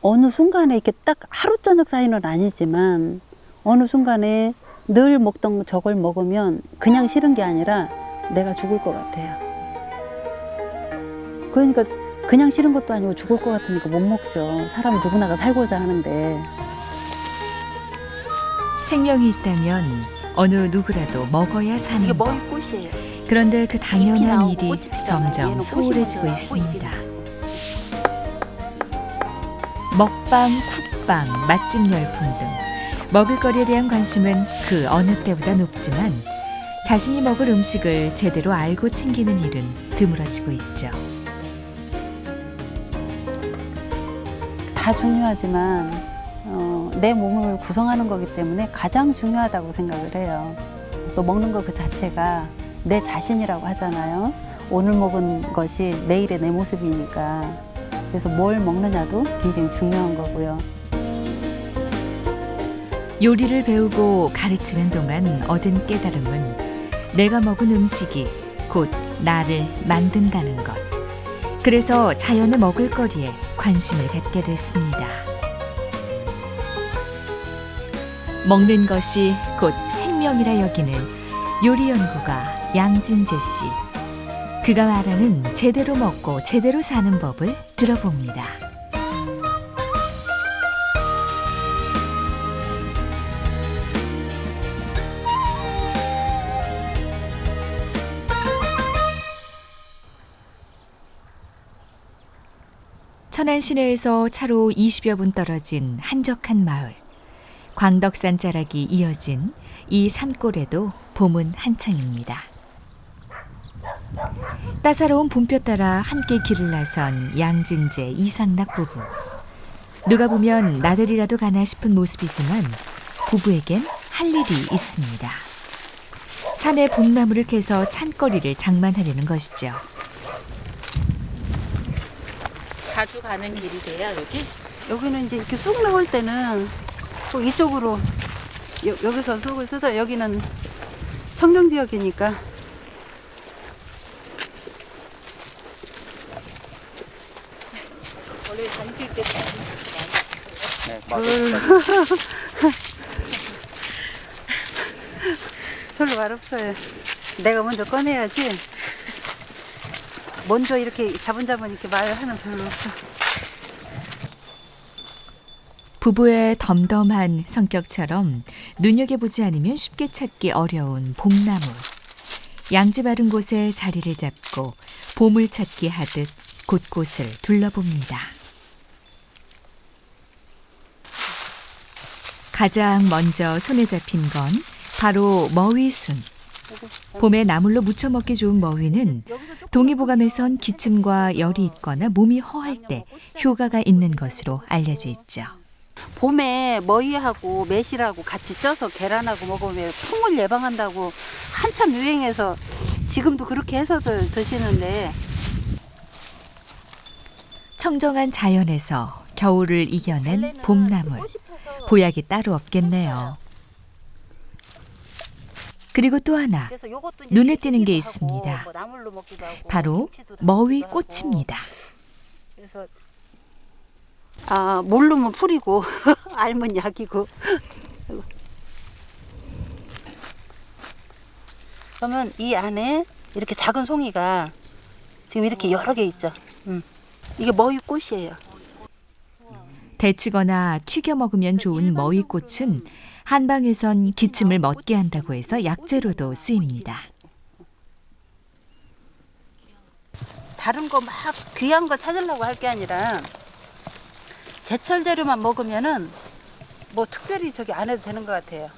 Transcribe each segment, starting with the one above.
어느 순간에 이렇게 딱 하루 저녁 사이는 아니지만 어느 순간에 늘 먹던 저걸 먹으면 그냥 싫은 게 아니라 내가 죽을 것 같아요. 그러니까 그냥 싫은 것도 아니고 죽을 것 같으니까 못 먹죠. 사람 누구나가 살고자 하는데. 생명이 있다면 어느 누구라도 먹어야 사는 이게 법. 머위꽃이에요. 그런데 그 잎이 당연한 나오고 일이 꽃이 피잖아요. 점점 얘는 소홀해지고 꽃이 있습니다. 나오고 먹방, 쿡방, 맛집 열풍 등 먹을거리에 대한 관심은 그 어느 때보다 높지만 자신이 먹을 음식을 제대로 알고 챙기는 일은 드물어지고 있죠. 다 중요하지만 내 몸을 구성하는 거기 때문에 가장 중요하다고 생각을 해요. 또 먹는 것 그 자체가 내 자신이라고 하잖아요. 오늘 먹은 것이 내일의 내 모습이니까. 그래서 뭘 먹느냐도 굉장히 중요한 거고요. 요리를 배우고 가르치는 동안 얻은 깨달음은 내가 먹은 음식이 곧 나를 만든다는 것. 그래서 자연의 먹을거리에 관심을 갖게 됐습니다. 먹는 것이 곧 생명이라 여기는 요리연구가 양진재 씨. 그가 말하는 제대로 먹고 제대로 사는 법을 들어봅니다. 천안 시내에서 차로 20여 분 떨어진 한적한 마을. 광덕산 자락이 이어진 이 산골에도 봄은 한창입니다. 따사로운 봄볕 따라 함께 길을 나선 양진재, 이상락 부부. 누가 보면 나들이라도 가나 싶은 모습이지만 부부에겐 할 일이 있습니다. 산에 봄나무를 캐서 찬거리를 장만하려는 것이죠. 자주 가는 길이세요, 여기? 여기는 이제 이렇게 쑥 나올 때는 꼭 이쪽으로 여기서 쑥을 써서 여기는 청정 지역이니까 원래 점심 때 별로 말 없어요. 내가 먼저 꺼내야지. 먼저 이렇게 자분자분 이렇게 말하는 별로 없어. 부부의 덤덤한 성격처럼 눈여겨보지 않으면 쉽게 찾기 어려운 봄나무. 양지 바른 곳에 자리를 잡고 봄을 찾기 하듯 곳곳을 둘러봅니다. 가장 먼저 손에 잡힌 건 바로 머위순. 봄에 나물로 무쳐 먹기 좋은 머위는 동의보감에선 기침과 열이 있거나 몸이 허할 때 효과가 있는 것으로 알려져 있죠. 봄에 머위하고 매실하고 같이 쪄서 계란하고 먹으면 풍을 예방한다고 한참 유행해서 지금도 그렇게 해서들 드시는데 청정한 자연에서 겨울을 이겨낸 봄나물. 보약이 따로 없겠네요. 그리고 또 하나 눈에 띄는 게 있습니다. 바로 머위꽃입니다. 그래서 모르면 풀이고 알면 약이고. 그러면 이 안에 이렇게 작은 송이가 지금 이렇게 여러 개 있죠. 이게 머위꽃이에요. 데치거나 튀겨 먹으면 좋은 머위꽃은 한방에선 기침을 멎게 한다고 해서 약재로도 쓰입니다. 다른 거 막 귀한 거 찾으려고 할 게 아니라 제철 재료만 먹으면은 뭐 특별히 저기 안 해도 되는 것 같아요.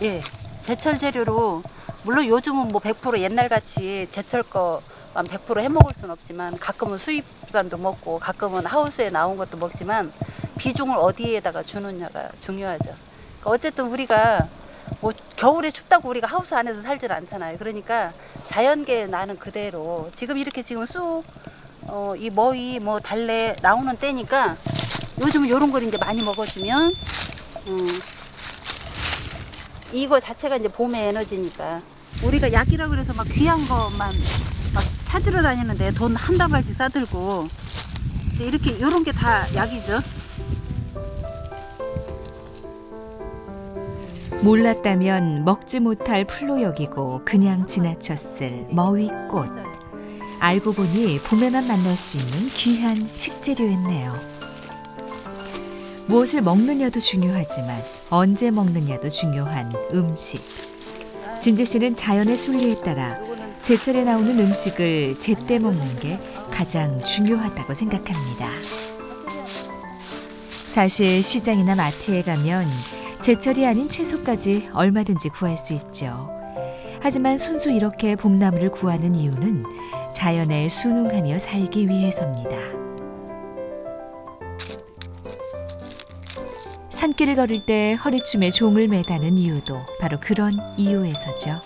예, 제철 재료로 물론 요즘은 뭐 100% 옛날같이 제철 거만 100% 해먹을 수는 없지만 가끔은 수입산도 먹고 가끔은 하우스에 나온 것도 먹지만 비중을 어디에다가 주느냐가 중요하죠. 그러니까 어쨌든 우리가 뭐 겨울에 춥다고 우리가 하우스 안에서 살질 않잖아요. 그러니까 자연계에 나는 그대로 지금 이렇게 지금 쑥 이 머위 뭐 달래 나오는 때니까 요즘은 이런 걸 이제 많이 먹어주면 이거 자체가 이제 봄의 에너지니까 우리가 약이라 그래서 막 귀한 것만 막 찾으러 다니는데 돈 한 다발씩 싸들고 이렇게 이런 게 다 약이죠. 몰랐다면 먹지 못할 풀로 여기고 그냥 지나쳤을 머위꽃. 알고 보니 봄에만 만날 수 있는 귀한 식재료였네요. 무엇을 먹느냐도 중요하지만 언제 먹느냐도 중요한 음식. 진재 씨는 자연의 순리에 따라 제철에 나오는 음식을 제때 먹는 게 가장 중요하다고 생각합니다. 사실 시장이나 마트에 가면 제철이 아닌 채소까지 얼마든지 구할 수 있죠. 하지만 순수 이렇게 봄나물을 구하는 이유는 자연에 순응하며 살기 위해서입니다. 산길을 걸을 때 허리춤에 종을 매다는 이유도 바로 그런 이유에서죠.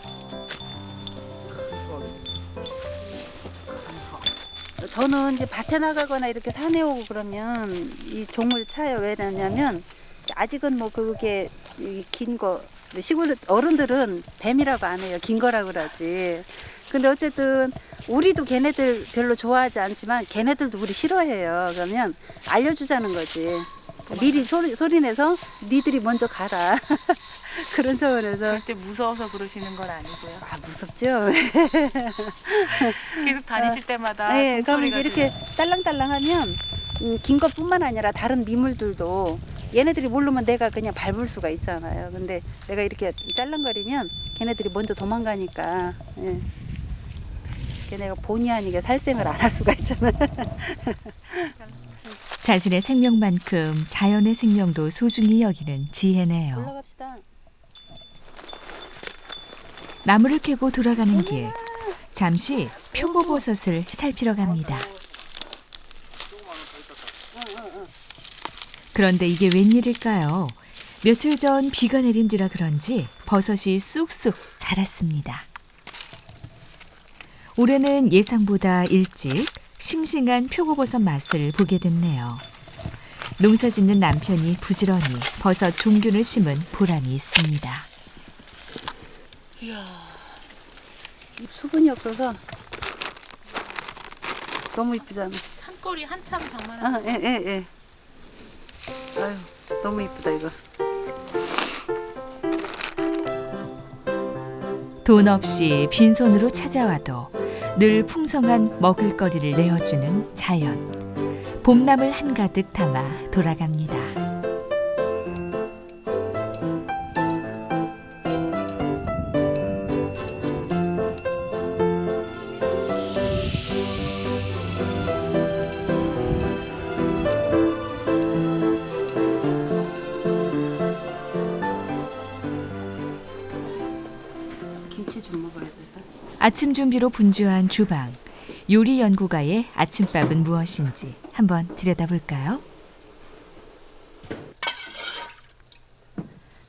저는 이제 밭에 나가거나 이렇게 산에 오고 그러면 이 종을 차요. 왜냐면 아직은 뭐 그게 긴 거, 시골 어른들은 뱀이라고 안 해요. 긴 거라고 그러지. 근데 어쨌든 우리도 걔네들 별로 좋아하지 않지만 걔네들도 우리 싫어해요. 그러면 알려주자는 거지. 미리 소리 내서 니들이 먼저 가라. 그런 차원에서. 절대 무서워서 그러시는 건 아니고요. 아, 무섭죠? 계속 다니실 때마다 네, 그럼 종소리가 이렇게 딸랑딸랑하면 긴 것뿐만 아니라 다른 미물들도 얘네들이 모르면 내가 그냥 밟을 수가 있잖아요. 근데 내가 이렇게 짤랑거리면 걔네들이 먼저 도망가니까. 예. 걔네가 본의 아니게 살생을 안 할 수가 있잖아요. 자신의 생명만큼 자연의 생명도 소중히 여기는 지혜네요. 올라갑시다. 나무를 캐고 돌아가는 길. 잠시 표고버섯을 살피러 갑니다. 그런데 이게 웬일일까요? 며칠 전 비가 내린 뒤라 그런지 버섯이 쑥쑥 자랐습니다. 올해는 예상보다 일찍 싱싱한 표고버섯 맛을 보게 됐네요. 농사짓는 남편이 부지런히 버섯 종균을 심은 보람이 있습니다. 이야, 수분이 없어서 너무 이쁘잖아. 산골이 한참 장만한. 아, 예. 아유, 너무 이쁘다 이거. 돈 없이 빈손으로 찾아와도 늘 풍성한 먹을거리를 내어주는 자연. 봄나물 한가득 담아 돌아갑니다. 김치 좀 먹어야 돼서. 아침 준비로 분주한 주방. 요리 연구가의 아침밥은 무엇인지 한번 들여다볼까요?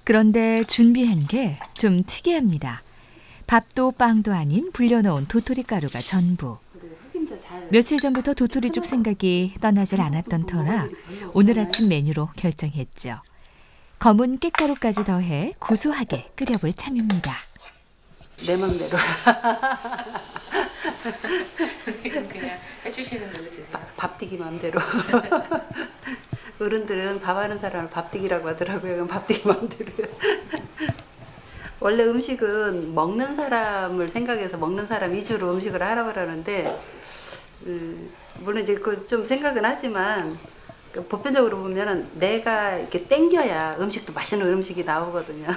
그런데 준비한 게 좀 특이합니다. 밥도 빵도 아닌 불려놓은 도토리 가루가 전부. 며칠 전부터 도토리죽 생각이 떠나질 않았던 터라 오늘 아침 메뉴로 결정했죠. 검은 깻가루까지 더해 고소하게 끓여볼 참입니다. 내 맘대로. 그냥 해주시는 대로 주세요. 밥뛰기 맘대로. 어른들은 밥하는 사람을 밥뛰기라고 하더라고요. 그럼 밥뛰기 맘대로요. 원래 음식은 먹는 사람을 생각해서 먹는 사람 위주로 음식을 하라고 그러는데 물론 이제 그 좀 생각은 하지만 보편적으로 보면은 내가 이렇게 땡겨야 음식도 맛있는 음식이 나오거든요.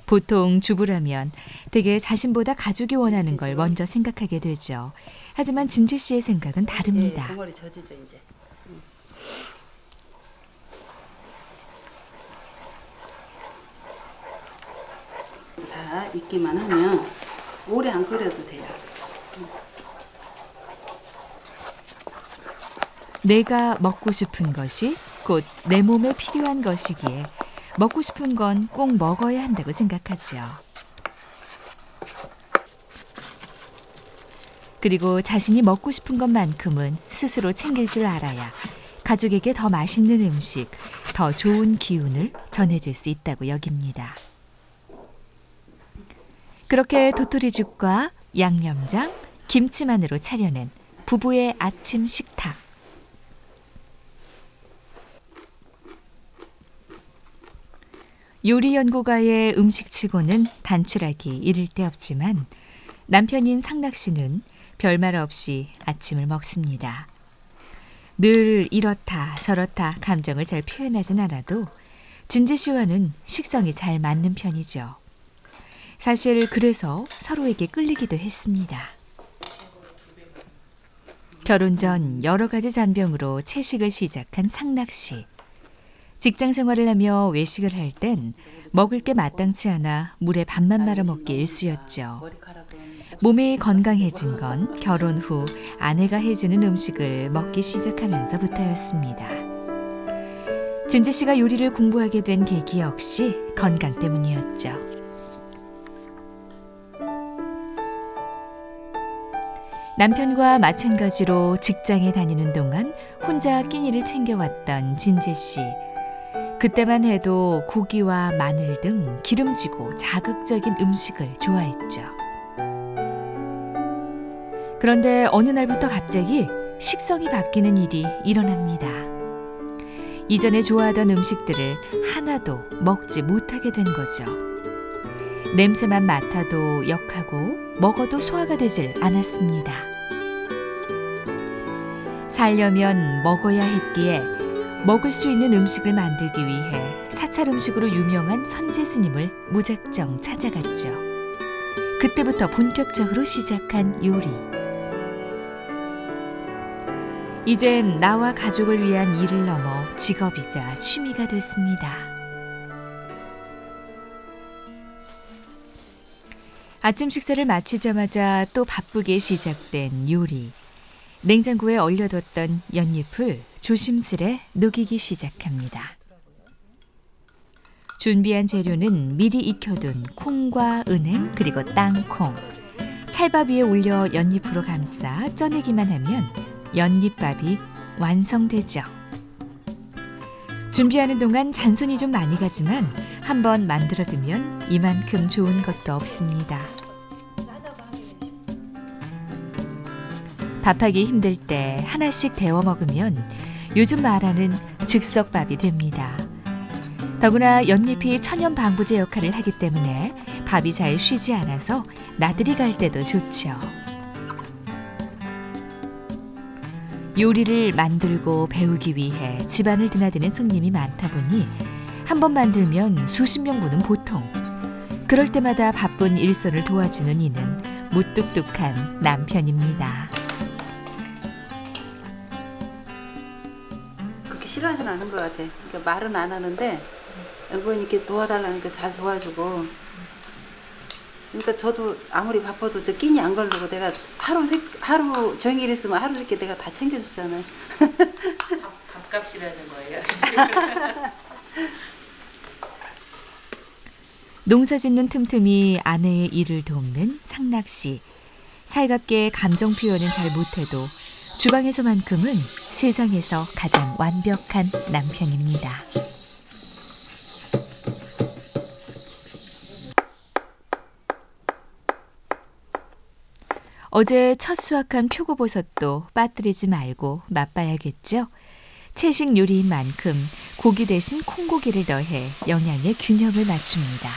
보통 주부라면 대개 자신보다 가족이 원하는 걸 먼저 생각하게 되죠. 하지만 진재 씨의 생각은 다릅니다. 예, 덩어리 젖이죠 이제. 다 익기만 하면 오래 안 끓여도 돼요. 내가 먹고 싶은 것이 곧 내 몸에 필요한 것이기에 먹고 싶은 건 꼭 먹어야 한다고 생각하죠. 그리고 자신이 먹고 싶은 것만큼은 스스로 챙길 줄 알아야 가족에게 더 맛있는 음식, 더 좋은 기운을 전해줄 수 있다고 여깁니다. 그렇게 도토리죽과 양념장, 김치만으로 차려낸 부부의 아침 식탁. 요리 연구가의 음식치고는 단출하기 이를 데 없지만 남편인 상락 씨는 별말 없이 아침을 먹습니다. 늘 이렇다 저렇다 감정을 잘 표현하진 않아도 진재 씨와는 식성이 잘 맞는 편이죠. 사실 그래서 서로에게 끌리기도 했습니다. 결혼 전 여러 가지 잔병으로 채식을 시작한 상락 씨. 직장 생활을 하며 외식을 할 땐 먹을 게 마땅치 않아 물에 밥만 말아 먹기 일쑤였죠. 몸이 건강해진 건 결혼 후 아내가 해주는 음식을 먹기 시작하면서부터였습니다. 진재 씨가 요리를 공부하게 된 계기 역시 건강 때문이었죠. 남편과 마찬가지로 직장에 다니는 동안 혼자 끼니를 챙겨왔던 진재 씨. 그때만 해도 고기와 마늘 등 기름지고 자극적인 음식을 좋아했죠. 그런데 어느 날부터 갑자기 식성이 바뀌는 일이 일어납니다. 이전에 좋아하던 음식들을 하나도 먹지 못하게 된 거죠. 냄새만 맡아도 역하고 먹어도 소화가 되질 않았습니다. 살려면 먹어야 했기에 먹을 수 있는 음식을 만들기 위해 사찰 음식으로 유명한 선제 스님을 무작정 찾아갔죠. 그때부터 본격적으로 시작한 요리. 이젠 나와 가족을 위한 일을 넘어 직업이자 취미가 됐습니다. 아침 식사를 마치자마자 또 바쁘게 시작된 요리. 냉장고에 얼려뒀던 연잎을 조심스레 녹이기 시작합니다. 준비한 재료는 미리 익혀둔 콩과 은행 그리고 땅콩. 찰밥 위에 올려 연잎으로 감싸 쪄내기만 하면 연잎밥이 완성되죠. 준비하는 동안 잔손이 좀 많이 가지만 한번 만들어두면 이만큼 좋은 것도 없습니다. 밥하기 힘들 때 하나씩 데워 먹으면 요즘 말하는 즉석밥이 됩니다. 더구나 연잎이 천연 방부제 역할을 하기 때문에 밥이 잘 쉬지 않아서 나들이 갈 때도 좋죠. 요리를 만들고 배우기 위해 집안을 드나드는 손님이 많다 보니 한 번 만들면 수십 명분은 보통. 그럴 때마다 바쁜 일손을 도와주는 이는 무뚝뚝한 남편입니다. 싫어하진 않은 것 같아. 그러니까 말은 안 하는데 은근히 이렇게 도와달라니까 잘 도와주고. 그러니까 저도 아무리 바빠도 저 끼니 안 걸르고 내가 하루 종일 있으면 하루 늦게 내가 다 챙겨줬잖아요. 밥값이라는 거예요. 농사 짓는 틈틈이 아내의 일을 돕는 상락 씨. 살갑게 감정 표현은 잘 못해도 주방에서만큼은 세상에서 가장 완벽한 남편입니다. 어제 첫 수확한 표고버섯도 빠뜨리지 말고 맛봐야겠죠? 채식 요리인 만큼 고기 대신 콩고기를 더해 영양의 균형을 맞춥니다.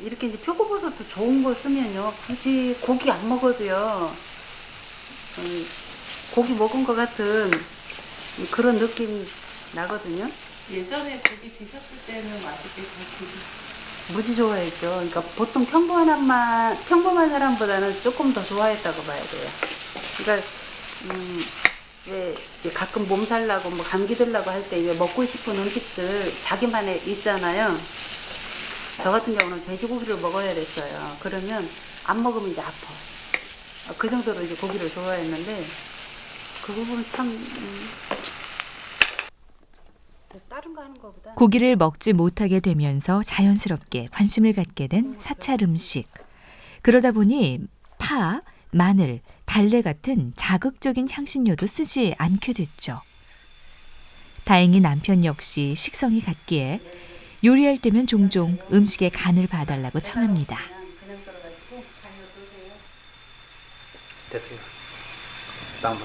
이렇게 이제 표고버섯도 좋은 거 쓰면요, 굳이 고기 안 먹어도요, 고기 먹은 것 같은 그런 느낌 나거든요. 예전에 고기 드셨을 때는 맛있게 잘 드셨어요? 무지 좋아했죠. 그러니까 보통 평범한 사람보다는 조금 더 좋아했다고 봐야 돼요. 그러니까 왜 가끔 몸살 나고 뭐 감기 들라고 할 때 먹고 싶은 음식들 자기만의 있잖아요. 저 같은 경우는 돼지고기를 먹어야 됐어요. 그러면 안 먹으면 이제 아파. 그 정도로 이제 고기를 좋아했는데 그 부분은 참 다른 거 하는 거보다 고기를 먹지 못하게 되면서 자연스럽게 관심을 갖게 된 사찰 음식. 그러다 보니 파, 마늘, 달래 같은 자극적인 향신료도 쓰지 않게 됐죠. 다행히 남편 역시 식성이 같기에 요리할 때면 종종 음식에 간을 봐달라고 청합니다. 됐어요. 딱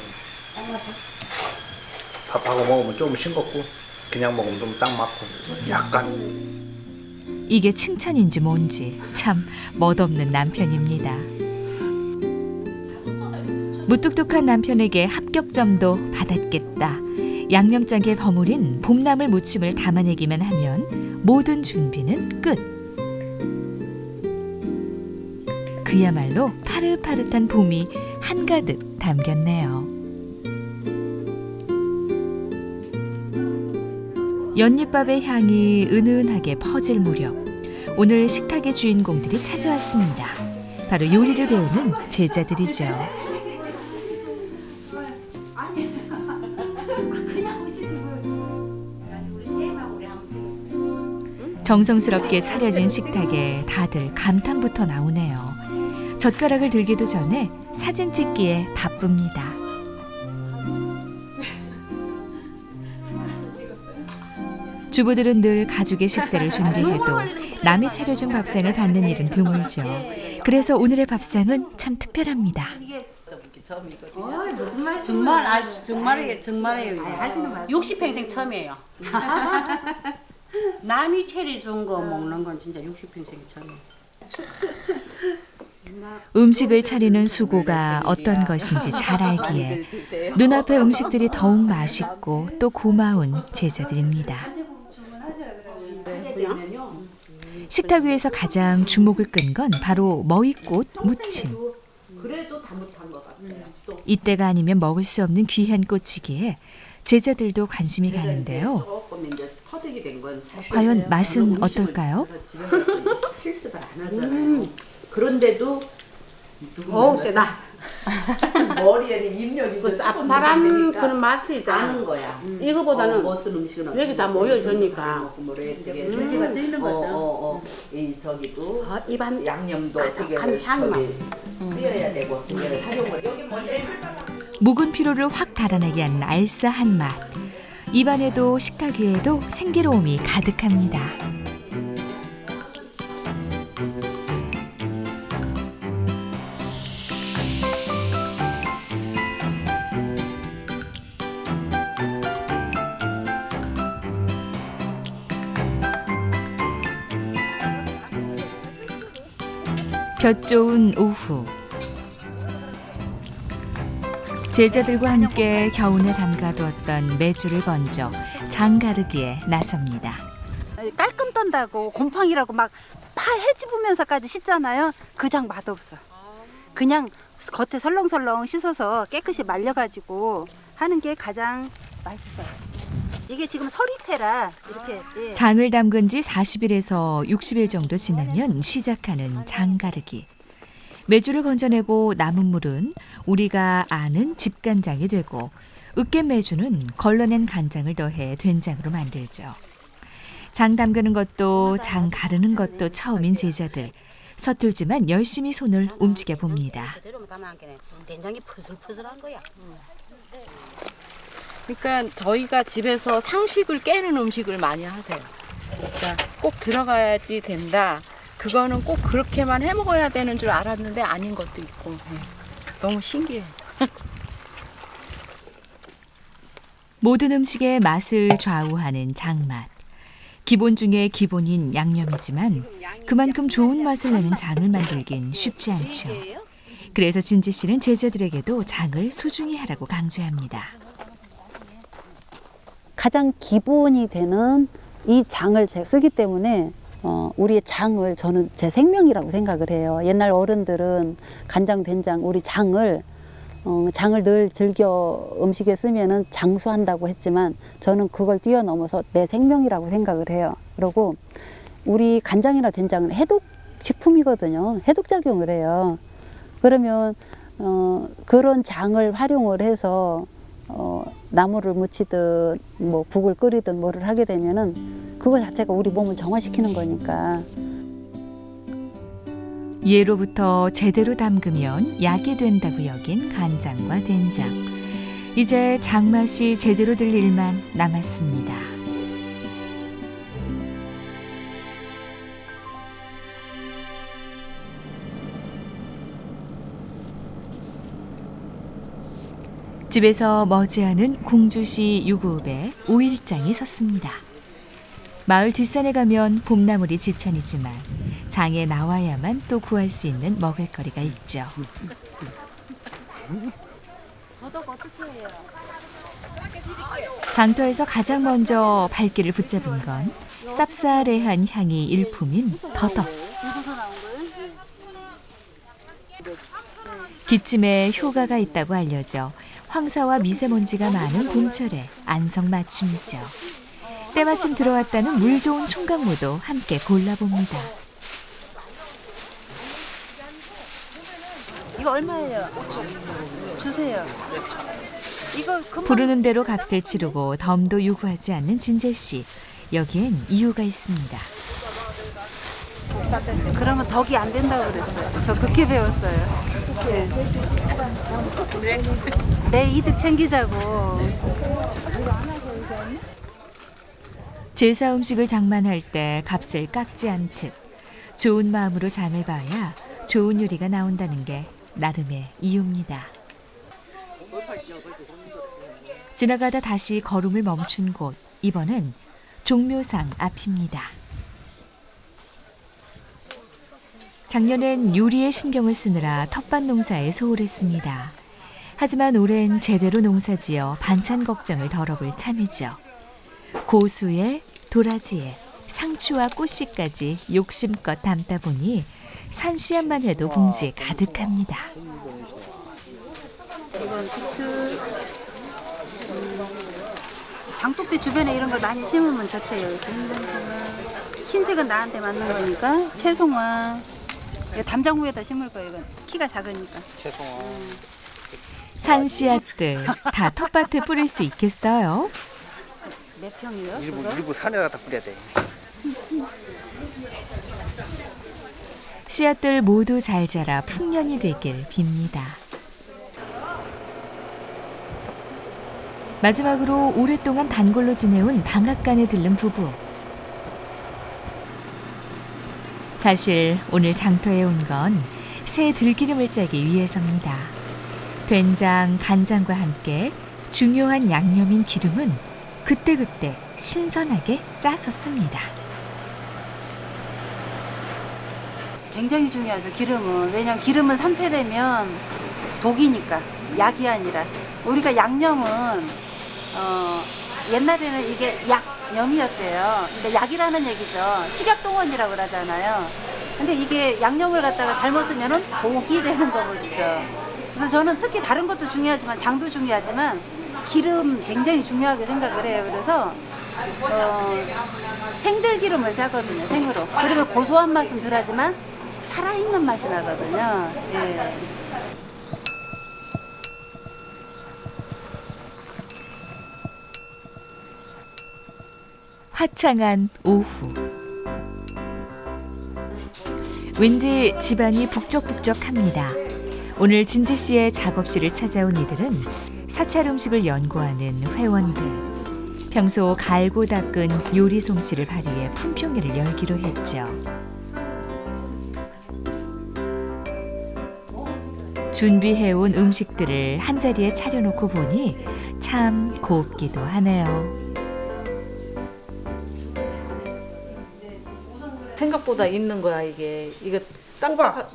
밥하고 먹으면 좀 싱겁고 그냥 먹으면 좀 딱 맞고 약간. 이게 칭찬인지 뭔지 참 멋없는 남편입니다. 무뚝뚝한 남편에게 합격점도 받았겠다. 양념장에 버무린 봄나물 무침을 담아내기만 하면 모든 준비는 끝. 그야말로 파릇파릇한 봄이 한가득 담겼네요. 연잎밥의 향이 은은하게 퍼질 무렵 오늘 식탁의 주인공들이 찾아왔습니다. 바로 요리를 배우는 제자들이죠. 정성스럽게 차려진 식탁에 다들 감탄부터 나오네요. 젓가락을 들기도 전에 사진 찍기에 바쁩니다. 주부들은 늘 가족의 식사를 준비해도 남이 차려준 밥상을 받는 일은 드물죠. 그래서 오늘의 밥상은 참 특별합니다. 정말이에요. 60평생 처음이에요. 남이 차려준 거 먹는 건 진짜 60평생 처음이에요. 음식을 차리는 수고가 어떤 것인지 잘 알기에 눈앞의 음식들이 더욱 맛있고 또 고마운 제자들입니다. 식탁 위에서 가장 주목을 끈 건 바로 머위꽃 무침. 이때가 아니면 먹을 수 없는 귀한 꽃이기에 제자들도 관심이 가는데요. 과연 맛은 어떨까요? 실습을 안 하잖아요. 그런데도 세다. 머리에는 입력이 그 쌉쌀한 그런 맛이 있잖아. 아는 거야. 이거보다는 무슨 음식은 여기 다 모여있으니까. 제가 뜨는 거죠. 이 저기도 입안 양념도 가득한 향만. 쓰여야 되고 그게 활용을 여기 먼저. 묵은 피로를 확 달아나게 하는 알싸한 맛. 입안에도 식탁 위에도 생기로움이 가득합니다. 볕 좋은 오후 제자들과 함께 겨운에 담가두었던 메주를 건져 장가르기에 나섭니다. 깔끔 떤다고 곰팡이라고 막 파 헤집으면서까지 씻잖아요. 그 장 맛없어. 그냥 겉에 설렁설렁 씻어서 깨끗이 말려가지고 하는 게 가장 맛있어요. 이게 지금 서리태라 이렇게. 예. 장을 담근 지 40일에서 60일 정도 지나면 시작하는 장가르기. 메주를 건져내고 남은 물은 우리가 아는 집간장이 되고 으깬 메주는 걸러낸 간장을 더해 된장으로 만들죠. 장 담그는 것도 장 가르는 것도 처음인 제자들. 서툴지만 열심히 손을 움직여 봅니다. 된장이 퍼슬퍼슬한 거야. 그러니까 저희가 집에서 상식을 깨는 음식을 많이 하세요. 그러니까 꼭 들어가야지 된다. 그거는 꼭 그렇게만 해 먹어야 되는 줄 알았는데 아닌 것도 있고. 너무 신기해요. 모든 음식의 맛을 좌우하는 장맛. 기본 중에 기본인 양념이지만 그만큼 좋은 맛을 내는 장을 만들긴 쉽지 않죠. 그래서 진지 씨는 제자들에게도 장을 소중히 하라고 강조합니다. 가장 기본이 되는 이 장을 제가 쓰기 때문에 우리의 장을 저는 제 생명이라고 생각을 해요. 옛날 어른들은 간장, 된장, 우리 장을 늘 즐겨 음식에 쓰면은 장수한다고 했지만 저는 그걸 뛰어넘어서 내 생명이라고 생각을 해요. 그리고 우리 간장이나 된장은 해독 식품이거든요. 해독 작용을 해요. 그러면 그런 장을 활용을 해서 나물을 무치든 뭐 국을 끓이든 뭐를 하게 되면은 그거 자체가 우리 몸을 정화시키는 거니까. 예로부터 제대로 담그면 약이 된다고 여긴 간장과 된장. 이제 장맛이 제대로 들 일만 남았습니다. 집에서 머지않은 공주시 유구읍에 오일장이 섰습니다. 마을 뒷산에 가면 봄나물이 지천이지만 장에 나와야만 또 구할 수 있는 먹을거리가 있죠. 장터에서 가장 먼저 발길을 붙잡은 건 쌉싸래한 향이 일품인 더덕. 기침에 효과가 있다고 알려져 황사와 미세먼지가 많은 봄철에 안성맞춤이죠. 때마침 들어왔다는 물 좋은 총각무도 함께 골라봅니다. 이거 얼마예요? 주세요. 이거 금방 부르는 대로 값을 치르고 덤도 요구하지 않는 진재 씨. 여기엔 이유가 있습니다. 그러면 덕이 안 된다고 그랬어요. 저 그렇게 배웠어요. 네. 내 이득 챙기자고. 제사 음식을 장만할 때 값을 깎지 않듯 좋은 마음으로 장을 봐야 좋은 요리가 나온다는 게 나름의 이유입니다. 지나가다 다시 걸음을 멈춘 곳, 이번엔 종묘상 앞입니다. 작년엔 요리에 신경을 쓰느라 텃밭 농사에 소홀했습니다. 하지만 올해는 제대로 농사지어 반찬 걱정을 덜어볼 참이죠. 고수에 도라지에 상추와 꽃씨까지 욕심껏 담다 보니 산씨앗만 해도 봉지에 가득합니다. 이건 비트. 장독대 주변에 이런 걸 많이 심으면 좋대요. 흰색은 나한테 맞는 거니까 채송화. 이거 담장 위에다 심을 거예요. 이건 키가 작으니까. 산씨앗들 다 텃밭에 뿌릴 수 있겠어요? 몇 평이요? 일부 산에다 뿌려야 돼. 씨앗들 모두 잘 자라 풍년이 되길 빕니다. 마지막으로 오랫동안 단골로 지내온 방앗간에 들른 부부. 사실 오늘 장터에 온 건 새 들기름을 짜기 위해서입니다. 된장, 간장과 함께 중요한 양념인 기름은 그때그때 신선하게 짜서 씁니다. 굉장히 중요하죠. 기름은. 왜냐면 기름은 상태되면 독이니까. 약이 아니라. 우리가 양념은 옛날에는 이게 약염이었대요. 근데 약이라는 얘기죠. 식약동원이라고 그러잖아요. 근데 이게 양념을 갖다가 잘못 쓰면은 독이 되는 거거든요. 그래서 저는 특히 다른 것도 중요하지만 장도 중요하지만 기름 굉장히 중요하게 생각을 해요. 그래서 생들기름을 짜거든요. 생으로. 그러면 고소한 맛은 덜하지만 살아있는 맛이 나거든요. 예. 화창한 오후. 왠지 집안이 북적북적합니다. 오늘 진지 씨의 작업실을 찾아온 이들은 사찰 음식을 연구하는 회원들. 평소 갈고 닦은 요리 솜씨를 발휘해 품평회를 열기로 했죠. 준비해온 음식들을 한자리에 차려놓고 보니 참 곱기도 하네요. 생각보다 있는 거야 이게. 이거 호박.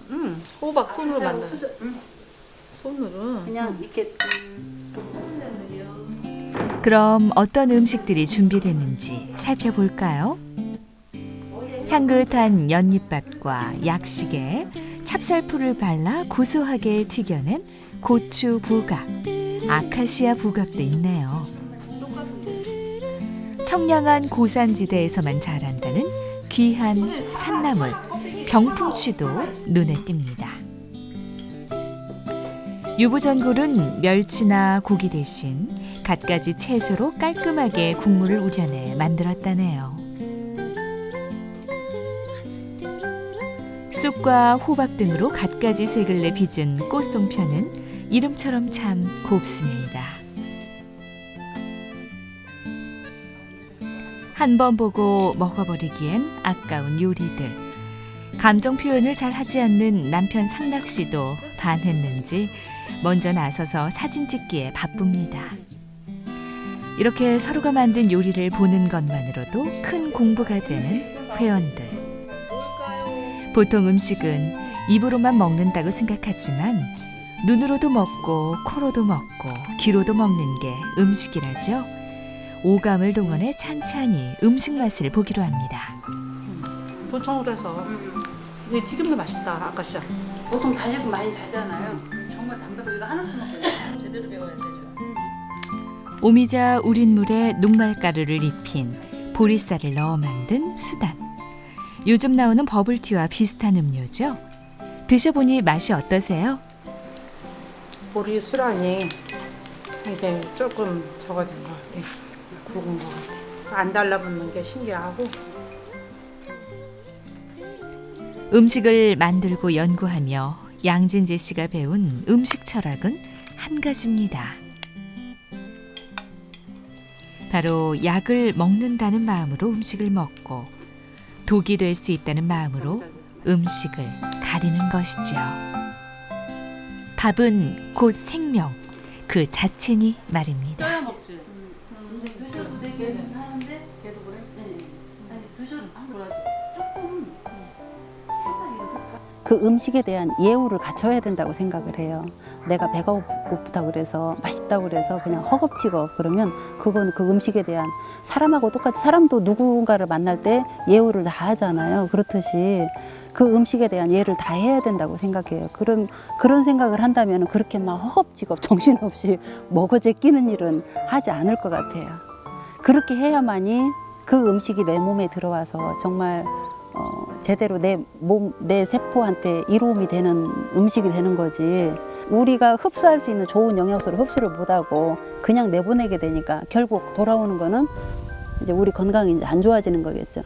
호박 손으로 만든. 손으로. 그냥 이렇게 그럼 어떤 음식들이 준비됐는지 살펴볼까요? 향긋한 연잎밥과 약식에 찹쌀풀을 발라 고소하게 튀겨낸 고추 부각, 아카시아 부각도 있네요. 청량한 고산지대에서만 자란다는 귀한 산나물, 병풍취도 눈에 띕니다. 유부전골은 멸치나 고기 대신 갖가지 채소로 깔끔하게 국물을 우려내 만들었다네요. 쑥과 호박 등으로 갖가지 색을 내 빚은 꽃송편은 이름처럼 참 곱습니다. 한 번 보고 먹어버리기엔 아까운 요리들. 감정 표현을 잘 하지 않는 남편 상락 씨도 반했는지 먼저 나서서 사진 찍기에 바쁩니다. 이렇게 서로가 만든 요리를 보는 것만으로도 큰 공부가 되는 회원들. 보통 음식은 입으로만 먹는다고 생각하지만 눈으로도 먹고 코로도 먹고 귀로도 먹는 게 음식이라죠. 오감을 동원해 찬찬히 음식 맛을 보기로 합니다. 보통으로 해서 이게 튀김도 맛있다 아까시야. 보통 다지고 많이 다잖아요. 정말 담백하고 이거 하나씩 먹어요. 제대로 배워야 되죠. 오미자 우린 물에 녹말가루를 입힌 보리쌀을 넣어 만든 수단. 요즘 나오는 버블티와 비슷한 음료죠. 드셔보니 맛이 어떠세요? 보리 수란이 이게 조금 적어진 것 같아. 굵은 것 같아. 안 달라붙는 게 신기하고. 음식을 만들고 연구하며 양진재 씨가 배운 음식 철학은 한 가지입니다. 바로 약을 먹는다는 마음으로 음식을 먹고 독이 될 수 있다는 마음으로 음식을 가리는 것이죠. 밥은 곧 생명, 그 자체니 말입니다. 떠야 먹지. 드셔도 되긴 하는데 걔도 그래? 아니 드셔도 그러지. 조금 그 음식에 대한 예우를 갖춰야 된다고 생각을 해요. 내가 배가 고프다고 그래서 맛있다고 그래서 그냥 허겁지겁 그러면 그건 그 음식에 대한 사람하고 똑같이 사람도 누군가를 만날 때 예우를 다 하잖아요. 그렇듯이 그 음식에 대한 예를 다 해야 된다고 생각해요. 그런 생각을 한다면 그렇게 막 허겁지겁 정신없이 먹어 제끼는 일은 하지 않을 것 같아요. 그렇게 해야만이 그 음식이 내 몸에 들어와서 정말 제대로 내 세포한테 이로움이 되는 음식이 되는 거지. 우리가 흡수할 수 있는 좋은 영양소를 흡수를 못하고 그냥 내보내게 되니까 결국 돌아오는 거는 이제 우리 건강이 이제 안 좋아지는 거겠죠.